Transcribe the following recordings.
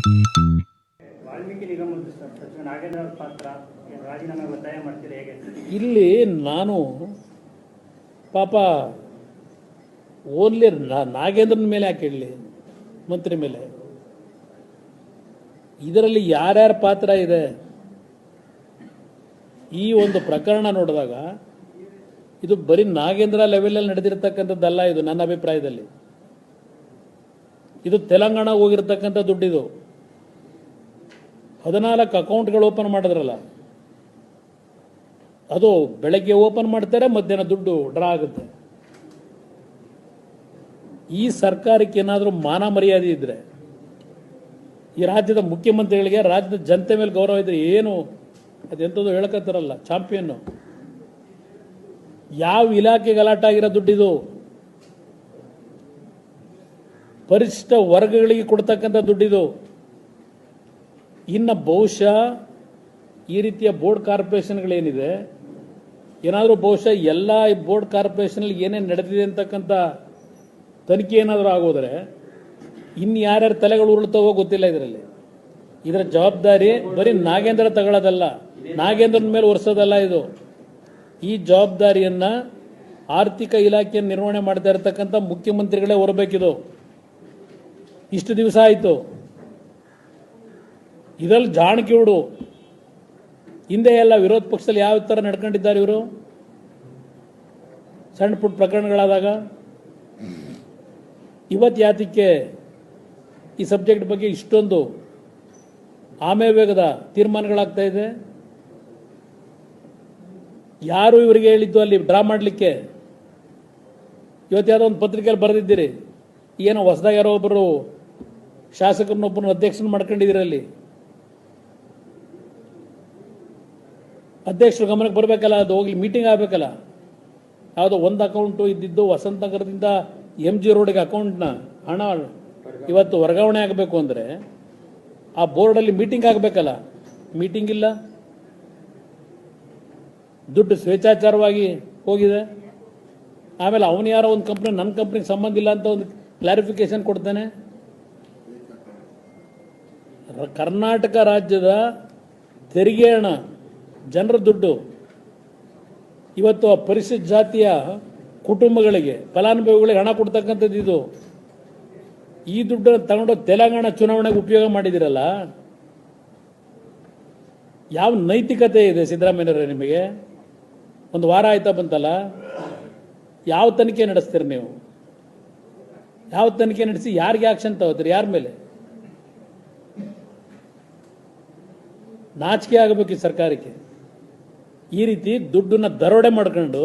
ವಾಲ್ಮೀಕಿ ನಿಗಮದ ಸಚಿವ ನಾಗೇಂದ್ರ ಪಾತ್ರ ರಾಜೀನಾಮೆ ಒತ್ತಾಯ ಮಾಡ್ತೀರಿ ಹೇಗೆ? ಇಲ್ಲಿ ನಾನು ಪಾಪ ಓನ್ಲಿ ನಾಗೇಂದ್ರನ ಮೇಲೆ ಯಾಕೆ ಹೇಳಲಿ, ಮಂತ್ರಿ ಮೇಲೆ ಇದರಲ್ಲಿ ಯಾರ್ಯಾರ ಪಾತ್ರ ಇದೆ ಈ ಒಂದು ಪ್ರಕರಣ ನೋಡಿದಾಗ ಇದು ಬರೀ ನಾಗೇಂದ್ರ ಲೆವೆಲಲ್ಲಿ ನಡೆದಿರ್ತಕ್ಕಂಥದ್ದಲ್ಲ. ಇದು ನನ್ನ ಅಭಿಪ್ರಾಯದಲ್ಲಿ ಇದು ತೆಲಂಗಾಣ ಹೋಗಿರ್ತಕ್ಕಂಥ ದುಡ್ಡಿದು. 14 ಅಕೌಂಟ್ಗಳು ಓಪನ್ ಮಾಡಿದ್ರಲ್ಲ, ಅದು ಬೆಳಗ್ಗೆ ಓಪನ್ ಮಾಡ್ತಾರೆ, ಮಧ್ಯಾಹ್ನ ದುಡ್ಡು ಡ್ರಾ ಆಗುತ್ತೆ. ಈ ಸರ್ಕಾರಕ್ಕೆ ಏನಾದರೂ ಮಾನ ಮರ್ಯಾದೆ ಇದ್ದರೆ, ಈ ರಾಜ್ಯದ ಮುಖ್ಯಮಂತ್ರಿಗಳಿಗೆ ರಾಜ್ಯದ ಜನತೆ ಮೇಲೆ ಗೌರವ ಇದ್ರೆ, ಏನು ಅದೆಂಥದ್ದು ಹೇಳ್ಕೊತಾರಲ್ಲ ಚಾಂಪಿಯನ್ನು, ಯಾವ ಇಲಾಖೆ ಗಲಾಟೆ ಆಗಿರೋ ದುಡ್ಡಿದು? ಪರಿಶಿಷ್ಟ ವರ್ಗಗಳಿಗೆ ಕೊಡ್ತಕ್ಕಂಥ ದುಡ್ಡಿದು. ಇನ್ನು ಬಹುಶಃ ಈ ರೀತಿಯ ಬೋರ್ಡ್ ಕಾರ್ಪೊರೇಷನ್ಗಳೇನಿದೆ, ಏನಾದರೂ ಬಹುಶಃ ಎಲ್ಲ ಬೋರ್ಡ್ ಕಾರ್ಪೊರೇಷನ್ಗೆ ಏನೇನು ನಡೆದಿದೆ ಅಂತಕ್ಕಂಥ ತನಿಖೆ ಏನಾದರೂ ಆಗೋದ್ರೆ ಇನ್ನು ಯಾರ್ಯಾರ ತಲೆಗಳು ಉರುಳ್ತಾವೋ ಗೊತ್ತಿಲ್ಲ. ಇದರ ಜವಾಬ್ದಾರಿ ಬರೀ ನಾಗೇಂದ್ರ ತಗೊಳ್ಳೋದಲ್ಲ, ನಾಗೇಂದ್ರನ ಮೇಲೆ ಒರೆಸೋದಲ್ಲ. ಇದು ಈ ಜವಾಬ್ದಾರಿಯನ್ನು ಆರ್ಥಿಕ ಇಲಾಖೆಯನ್ನು ನಿರ್ವಹಣೆ ಮಾಡ್ತಾ ಇರತಕ್ಕಂಥ ಮುಖ್ಯಮಂತ್ರಿಗಳೇ ಹೊರಬೇಕಿದು. ಇಷ್ಟು ದಿವಸ ಆಯಿತು. ಇದರಲ್ಲಿ ಜಾಣಕಿಹುಡು ಹಿಂದೆ ಎಲ್ಲ ವಿರೋಧ ಪಕ್ಷದಲ್ಲಿ ಯಾವ ಥರ ನಡ್ಕೊಂಡಿದ್ದಾರೆ ಇವರು. ಸಣ್ಣ ಪುಟ್ಟ ಪ್ರಕರಣಗಳಾದಾಗ ಇವತ್ತು ಯಾತಕ್ಕೆ ಈ ಸಬ್ಜೆಕ್ಟ್ ಬಗ್ಗೆ ಇಷ್ಟೊಂದು ಆಮೇವೇಗದ ತೀರ್ಮಾನಗಳಾಗ್ತಾ ಇದೆ? ಯಾರು ಇವರಿಗೆ ಹೇಳಿದ್ದು ಅಲ್ಲಿ ಡ್ರಾ ಮಾಡಲಿಕ್ಕೆ? ಇವತ್ತು ಯಾವುದೋ ಒಂದು ಪತ್ರಿಕೆಯಲ್ಲಿ ಬರೆದಿದ್ದೀರಿ, ಏನೋ ಹೊಸದಾಗಿ ಯಾರೋ ಒಬ್ಬರು ಶಾಸಕರನ್ನೊಬ್ಬರನ್ನು ಅಧ್ಯಕ್ಷನ ಮಾಡ್ಕೊಂಡಿದ್ದೀರಲ್ಲಿ. ಅಧ್ಯಕ್ಷರು ಗಮನಕ್ಕೆ ಬರಬೇಕಲ್ಲ, ಅದು ಹೋಗ್ಲಿ ಮೀಟಿಂಗ್ ಆಗಬೇಕಲ್ಲ. ಯಾವುದೋ ಒಂದು ಅಕೌಂಟು ಇದ್ದಿದ್ದು ವಸಂತ ನಗರದಿಂದ MG ರೋಡಿಗೆ ಅಕೌಂಟ್ನ ಹಣ ಇವತ್ತು ವರ್ಗಾವಣೆ ಆಗಬೇಕು ಅಂದರೆ ಆ ಬೋರ್ಡಲ್ಲಿ ಮೀಟಿಂಗ್ ಆಗಬೇಕಲ್ಲ, ಮೀಟಿಂಗ್ ಇಲ್ಲ. ದುಡ್ಡು ಸ್ವೇಚ್ಛಾಚಾರವಾಗಿ ಹೋಗಿದೆ. ಆಮೇಲೆ ಅವನು ಯಾರೋ ಒಂದು ಕಂಪ್ನಿ ನನ್ನ ಕಂಪ್ನಿಗೆ ಸಂಬಂಧ ಇಲ್ಲ ಅಂತ ಒಂದು ಕ್ಲಾರಿಫಿಕೇಶನ್ ಕೊಡ್ತಾನೆ. ಕರ್ನಾಟಕ ರಾಜ್ಯದ ತೆರಿಗೆ ಹಣ, ಜನರ ದುಡ್ಡು ಇವತ್ತು ಆ ಪರಿಶಿಷ್ಟ ಜಾತಿಯ ಕುಟುಂಬಗಳಿಗೆ, ಫಲಾನುಭವಿಗಳಿಗೆ ಹಣ ಕೊಡ್ತಕ್ಕಂಥದ್ದು ಇದು. ಈ ದುಡ್ಡನ್ನು ತಗೊಂಡು ತೆಲಂಗಾಣ ಚುನಾವಣೆಗೆ ಉಪಯೋಗ ಮಾಡಿದಿರಲ್ಲ, ಯಾವ ನೈತಿಕತೆ ಇದೆ ಸಿದ್ದರಾಮಯ್ಯನವರೇ ನಿಮಗೆ? ಒಂದು ವಾರ ಆಯ್ತಾ ಬಂತಲ್ಲ, ಯಾವ ತನಿಖೆ ನಡೆಸ್ತೀರಿ ನೀವು? ಯಾವ ತನಿಖೆ ನಡೆಸಿ ಯಾರಿಗೆ ಆಕ್ಷನ್ ತಗೋತೀರಿ? ಯಾರ ಮೇಲೆ? ನಾಚಿಕೆ ಆಗಬೇಕು ಈ ಸರ್ಕಾರಕ್ಕೆ. ಈ ರೀತಿ ದುಡ್ಡನ್ನ ದರೋಡೆ ಮಾಡ್ಕೊಂಡು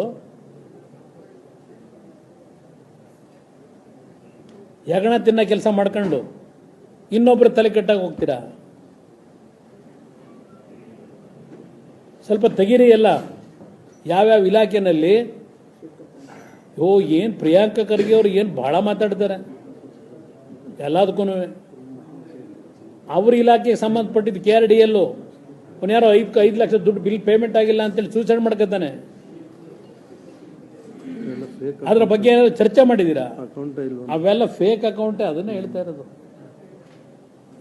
ಹೆಗಣ ತಿನ್ನ ಕೆಲಸ ಮಾಡ್ಕೊಂಡು ಇನ್ನೊಬ್ಬರು ತಲೆ ಕೆಟ್ಟಾಗಿ ಹೋಗ್ತೀರಾ? ಸ್ವಲ್ಪ ತೆಗೀರಿ ಎಲ್ಲ. ಯಾವ್ಯಾವ ಇಲಾಖೆನಲ್ಲಿ ಏನು ಪ್ರಿಯಾಂಕಾ ಖರ್ಗೆ ಅವರು ಏನು ಭಾಳ ಮಾತಾಡ್ತಾರೆ ಎಲ್ಲದಕ್ಕೂ. ಅವ್ರ ಇಲಾಖೆಗೆ ಸಂಬಂಧಪಟ್ಟಿದ್ದು KRDL ಅವನು ಯಾರೋ 5 ಲಕ್ಷ ದುಡ್ಡು ಬಿಲ್ ಪೇಮೆಂಟ್ ಆಗಿಲ್ಲ ಅಂತೇಳಿ ಸೂಸೈಡ್ ಮಾಡ್ಕೊತಾನೆ. ಅದ್ರ ಬಗ್ಗೆ ಏನಾದ್ರು ಚರ್ಚೆ ಮಾಡಿದ್ದೀರಾ? ಅವೆಲ್ಲ ಫೇಕ್ ಅಕೌಂಟೇ, ಅದನ್ನೇ ಹೇಳ್ತಾ ಇರೋದು.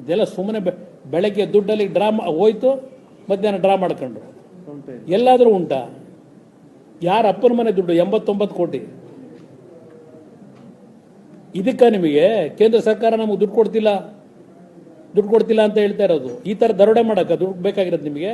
ಇದೆಲ್ಲ ಸುಮ್ಮನೆ ಬೆಳಗ್ಗೆ ದುಡ್ಡಲ್ಲಿ ಡ್ರಾ ಹೋಯ್ತು, ಮಧ್ಯಾಹ್ನ ಡ್ರಾ ಮಾಡ್ಕೊಂಡ್ರು. ಎಲ್ಲಾದರೂ ಉಂಟಾ? ಯಾರ ಅಪ್ಪನ ಮನೆ ದುಡ್ಡು 89 ಕೋಟಿ. ಇದಕ್ಕ ನಿಮಗೆ ಕೇಂದ್ರ ಸರ್ಕಾರ ನಮಗೆ ದುಡ್ಡು ಕೊಡ್ತಿಲ್ಲ ಅಂತ ಹೇಳ್ತಾ ಇರೋದು. ಈ ಥರ ದರೋಡೆ ಮಾಡಕ್ಕೆ ದುಡ್ಡು ಬೇಕಾಗಿರೋದು ನಿಮಗೆ?